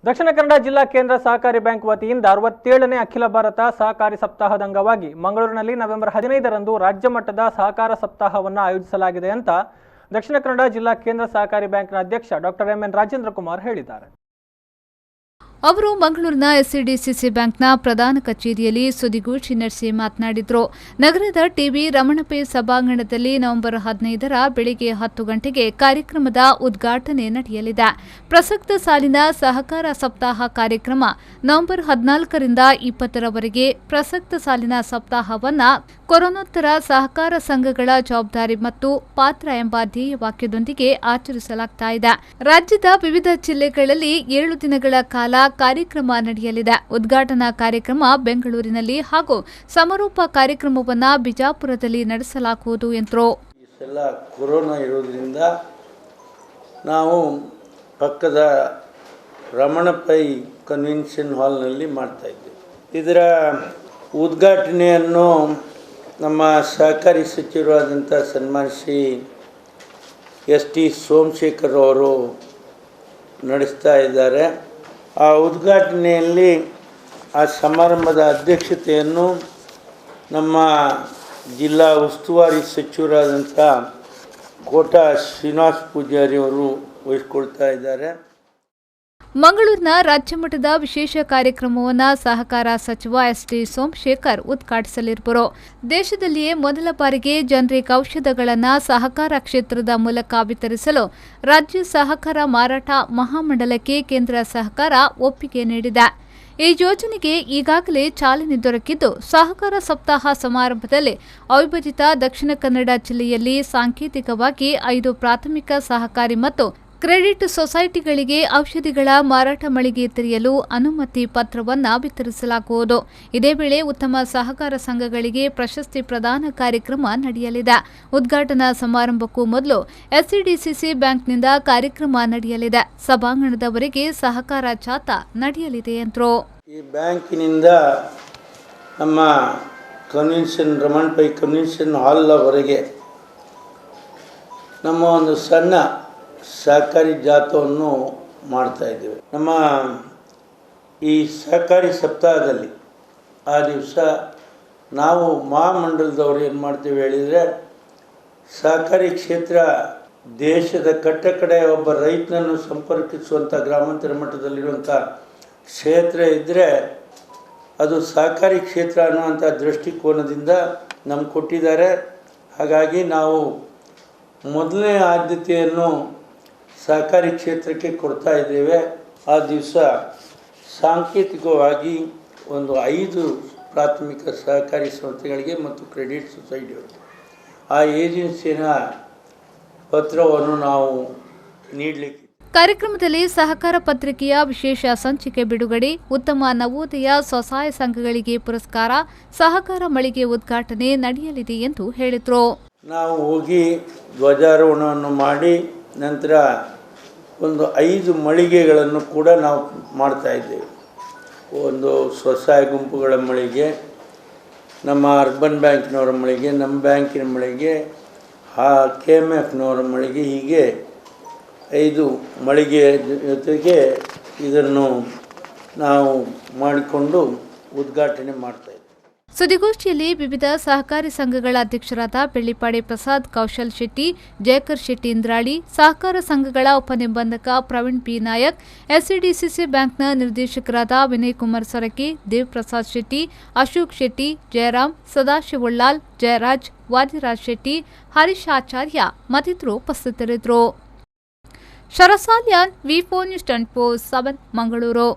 ದಕ್ಷಿಣ ಕನ್ನಡ ಜಿಲ್ಲಾ ಕೇಂದ್ರ ಸಹಕಾರಿ ಬ್ಯಾಂಕ್ ವತಿಯಿಂದ 67ನೇ ಅಖಿಲ ಭಾರತ ಸಹಕಾರಿ ಸಪ್ತಾಹದ ಅಂಗವಾಗಿ ಮಂಗಳೂರಿನಲ್ಲಿ ನವೆಂಬರ್ 15ರಂದು ರಾಜ್ಯ ಮಟ್ಟದ ಸಹಕಾರ ಸಪ್ತಾಹವನ್ನು ಆಯೋಜಿಸಲಾಗಿದೆ ಅಂತ ದಕ್ಷಿಣ ಕನ್ನಡ ಜಿಲ್ಲಾ ಕೇಂದ್ರ ಸಹಕಾರಿ ಬ್ಯಾಂಕ್ನ ಅಧ್ಯಕ್ಷ ಡಾಕ್ಟರ್ ಎಂ.ಎನ್. ರಾಜೇಂದ್ರ ಕುಮಾರ್ ಹೇಳಿದ್ದಾರೆ. ಅವರು ಮಂಗಳೂರಿನ ಎಸ್ಸಿಡಿಸಿಸಿ ಬ್ಯಾಂಕ್ನ ಪ್ರಧಾನ ಕಚೇರಿಯಲ್ಲಿ ಸುದ್ದಿಗೋಷ್ಠಿ ನಡೆಸಿ ಮಾತನಾಡಿದರು. ನಗರದ ಟಿಬಿ ರಮಣಪೆ ಸಭಾಂಗಣದಲ್ಲಿ ನವೆಂಬರ್ 15ರ ಬೆಳಗ್ಗೆ 10 ಗಂಟೆಗೆ ಕಾರ್ಯಕ್ರಮದ ಉದ್ಘಾಟನೆ ನಡೆಯಲಿದೆ. ಪ್ರಸಕ್ತ ಸಾಲಿನ ಸಹಕಾರ ಸಪ್ತಾಹ ಕಾರ್ಯಕ್ರಮ ನವೆಂಬರ್ 14ರಿಂದ 20ರವರೆಗೆ ಪ್ರಸಕ್ತ ಸಾಲಿನ ಸಪ್ತಾಹವನ್ನು ಕೊರೋನೋತ್ತರ ಸಹಕಾರ ಸಂಘಗಳ ಜವಾಬ್ದಾರಿ ಮತ್ತು ಪಾತ್ರ ಎಂಬ ಧ್ಯೇಯವಾಕ್ಯದೊಂದಿಗೆ ಆಚರಿಸಲಾಗುತ್ತಿದೆ. ರಾಜ್ಯದ ವಿವಿಧ ಜಿಲ್ಲೆಗಳಲ್ಲಿ 7 ದಿನಗಳ ಕಾಲ ಕಾರ್ಯಕ್ರಮ ನಡೆಯಲಿದೆ. ಉದ್ಘಾಟನಾ ಕಾರ್ಯಕ್ರಮ ಬೆಂಗಳೂರಿನಲ್ಲಿ ಹಾಗೂ ಸಮಾರೋಪ ಕಾರ್ಯಕ್ರಮವನ್ನು ಬಿಜಾಪುರದಲ್ಲಿ ನಡೆಸಲಾಗುವುದು ಎಂದರು. ಕೊರೋನಾ ಇರೋದ್ರಿಂದ ನಾವು ಪಕ್ಕದ ರಮಣಪೈ ಕನ್ವೆನ್ಷನ್ ಹಾಲ್ನಲ್ಲಿ ಮಾಡ್ತಾ ಇದ್ದೇವೆ. ಇದರ ಉದ್ಘಾಟನೆಯನ್ನು ನಮ್ಮ ಸಹಕಾರಿ ಸಚಿವರಾದಂಥ ಸನ್ಮಾನ್ಯ ಶ್ರೀ ಎಸ್.ಟಿ. ಸೋಮಶೇಖರ್ ಅವರು ನಡೆಸ್ತಾ ಇದ್ದಾರೆ. ಆ ಉದ್ಘಾಟನೆಯಲ್ಲಿ ಆ ಸಮಾರಂಭದ ಅಧ್ಯಕ್ಷತೆಯನ್ನು ನಮ್ಮ ಜಿಲ್ಲಾ ಉಸ್ತುವಾರಿ ಸಚಿವರಾದಂಥ ಕೋಟಾ ಶ್ರೀನಿವಾಸ ಪೂಜಾರಿ ಅವರು ವಹಿಸಿಕೊಳ್ತಾ ಇದ್ದಾರೆ. ಮಂಗಳೂರಿನ ರಾಜ್ಯಮಟ್ಟದ ವಿಶೇಷ ಕಾರ್ಯಕ್ರಮವನ್ನು ಸಹಕಾರ ಸಚಿವ ಎಸ್.ಟಿ. ಸೋಮಶೇಖರ್ ಉದ್ಘಾಟಿಸಲಿರುವರು. ದೇಶದಲ್ಲಿಯೇ ಮೊದಲ ಬಾರಿಗೆ ಜನರಿಕ್ ಔಷಧಗಳನ್ನು ಸಹಕಾರ ಕ್ಷೇತ್ರದ ಮೂಲಕ ವಿತರಿಸಲು ರಾಜ್ಯ ಸಹಕಾರ ಮಾರಾಟ ಮಹಾಮಂಡಲಕ್ಕೆ ಕೇಂದ್ರ ಸರ್ಕಾರ ಒಪ್ಪಿಗೆ ನೀಡಿದೆ. ಈ ಯೋಜನೆಗೆ ಈಗಾಗಲೇ ಚಾಲನೆ ದೊರಕಿದ್ದು, ಸಹಕಾರ ಸಪ್ತಾಹ ಸಮಾರಂಭದಲ್ಲಿ ಅವಿಭಜಿತ ದಕ್ಷಿಣ ಕನ್ನಡ ಜಿಲ್ಲೆಯಲ್ಲಿ ಸಾಂಕೇತಿಕವಾಗಿ 5 ಪ್ರಾಥಮಿಕ ಸಹಕಾರಿ ಮತ್ತು ಕ್ರೆಡಿಟ್ ಸೊಸೈಟಿಗಳಿಗೆ ಔಷಧಿಗಳ ಮಾರಾಟ ಮಳಿಗೆ ತೆರೆಯಲು ಅನುಮತಿ ಪತ್ರವನ್ನು ವಿತರಿಸಲಾಗುವುದು. ಇದೇ ವೇಳೆ ಉತ್ತಮ ಸಹಕಾರ ಸಂಘಗಳಿಗೆ ಪ್ರಶಸ್ತಿ ಪ್ರದಾನ ಕಾರ್ಯಕ್ರಮ ನಡೆಯಲಿದೆ. ಉದ್ಘಾಟನಾ ಸಮಾರಂಭಕ್ಕೂ ಮೊದಲು ಎಸ್ಸಿಡಿಸಿಸಿ ಬ್ಯಾಂಕ್ನಿಂದ ಕಾರ್ಯಕ್ರಮ ನಡೆಯಲಿದೆ. ಸಭಾಂಗಣದವರೆಗೆ ಸಹಕಾರ ಜಾಥಾ ನಡೆಯಲಿದೆ ಎಂದರು. ಈ ಬ್ಯಾಂಕಿನಿಂದ ನಮ್ಮ ಕನ್ವೆನ್ಷನ್ ರಮಣಪೈ ಕನ್ವೆನ್ಷನ್ ಹಾಲ್ವರೆಗೆ ನಮ್ಮ ಒಂದು ಸಣ್ಣ ಸಹಕಾರಿ ಜಾಥವನ್ನು ಮಾಡ್ತಾಯಿದ್ದೇವೆ. ನಮ್ಮ ಈ ಸಹಕಾರಿ ಸಪ್ತಾಹದಲ್ಲಿ ಆ ದಿವಸ ನಾವು ಮಹಾಮಂಡಲದವರು ಏನು ಮಾಡ್ತೀವಿ ಹೇಳಿದರೆ, ಸಹಕಾರಿ ಕ್ಷೇತ್ರ ದೇಶದ ಕಟ್ಟಕಡೆ ಒಬ್ಬ ರೈತನನ್ನು ಸಂಪರ್ಕಿಸುವಂಥ ಗ್ರಾಮಾಂತರ ಮಟ್ಟದಲ್ಲಿರುವಂಥ ಕ್ಷೇತ್ರ ಇದ್ದರೆ ಅದು ಸಹಕಾರಿ ಕ್ಷೇತ್ರ ಅನ್ನುವಂಥ ದೃಷ್ಟಿಕೋನದಿಂದ ನಮ್ಗೆ ಕೊಟ್ಟಿದ್ದಾರೆ. ಹಾಗಾಗಿ ನಾವು ಮೊದಲನೇ ಆದ್ಯತೆಯನ್ನು ಸಹಕಾರಿ ಕ್ಷೇತ್ರಕ್ಕೆ ಕೊಡ್ತಾ ಇದ್ದೇವೆ. ಆ ದಿವಸ ಸಾಂಕೇತಿಕವಾಗಿ ಒಂದು 5 ಪ್ರಾಥಮಿಕ ಸಹಕಾರಿ ಸಂಸ್ಥೆಗಳಿಗೆ ಮತ್ತು ಕ್ರೆಡಿಟ್ ಸೊಸೈಟಿಗಳಿಗೆ ಆ ಏಜೆನ್ಸಿಯ ಪತ್ರವನ್ನು ನಾವು ನೀಡಲಿಕ್ಕೆ. ಕಾರ್ಯಕ್ರಮದಲ್ಲಿ ಸಹಕಾರ ಪತ್ರಿಕೆಯ ವಿಶೇಷ ಸಂಚಿಕೆ ಬಿಡುಗಡೆ, ಉತ್ತಮ ನವೋದಯ ಸ್ವಸಹಾಯ ಸಂಘಗಳಿಗೆ ಪುರಸ್ಕಾರ, ಸಹಕಾರ ಮಳಿಗೆ ಉದ್ಘಾಟನೆ ನಡೆಯಲಿದೆ ಎಂದು ಹೇಳಿದರು. ನಾವು ಹೋಗಿ ಧ್ವಜಾರೋಹಣವನ್ನು ಮಾಡಿ ನಂತರ ಒಂದು 5 ಮಳಿಗೆಗಳನ್ನು ಕೂಡ ನಾವು ಮಾಡ್ತಾ ಇದ್ದೇವೆ. ಒಂದು ಸ್ವಸಹಾಯ ಗುಂಪುಗಳ ಮಳಿಗೆ, ನಮ್ಮ ಅರ್ಬನ್ ಬ್ಯಾಂಕಿನವರ ಮಳಿಗೆ, ನಮ್ಮ ಬ್ಯಾಂಕಿನ ಮಳಿಗೆ, KMFನವರ ಮಳಿಗೆ, ಹೀಗೆ 5 ಮಳಿಗೆ ಜೊತೆಗೆ ಇದನ್ನು ನಾವು ಮಾಡಿಕೊಂಡು ಉದ್ಘಾಟನೆ ಮಾಡ್ತಾ ಇದ್ದೇವೆ. ಸುದ್ದಿಗೋಷ್ಠಿಯಲ್ಲಿ ವಿವಿಧ ಸಹಕಾರಿ ಸಂಘಗಳ ಅಧ್ಯಕ್ಷರಾದ ಬೆಳ್ಳಿಪಾಡಿ ಪ್ರಸಾದ್, ಕೌಶಲ್ ಶೆಟ್ಟಿ, ಜಯಕರ್ ಶೆಟ್ಟಿ ಇಂದ್ರಾಳಿ, ಸಹಕಾರ ಸಂಘಗಳ ಉಪನಿಬಂಧಕ ಪ್ರವೀಣ್ ಪಿ ನಾಯಕ್, ಎಸ್ಸಿಡಿಸಿಸಿ ಬ್ಯಾಂಕ್ನ ನಿರ್ದೇಶಕರಾದ ವಿನಯ್ ಕುಮಾರ್ ಸೊರಕೆ, ದೇವ್ ಪ್ರಸಾದ್ ಶೆಟ್ಟಿ, ಅಶೋಕ್ ಶೆಟ್ಟಿ, ಜಯರಾಮ್, ಸದಾಶಿವುಳ್ಳಾಲ್, ಜಯರಾಜ್, ವಾದಿರಾಜ್ ಶೆಟ್ಟಿ, ಹರೀಶ್ ಆಚಾರ್ಯ ಮತ್ತಿತರರು ಉಪಸ್ಥಿತರಿದ್ದರು. ಶರಸಾಲ್ಯಾನ್, ವಿ4 ನ್ಯೂಸ್ 24/7 ಮಂಗಳೂರು.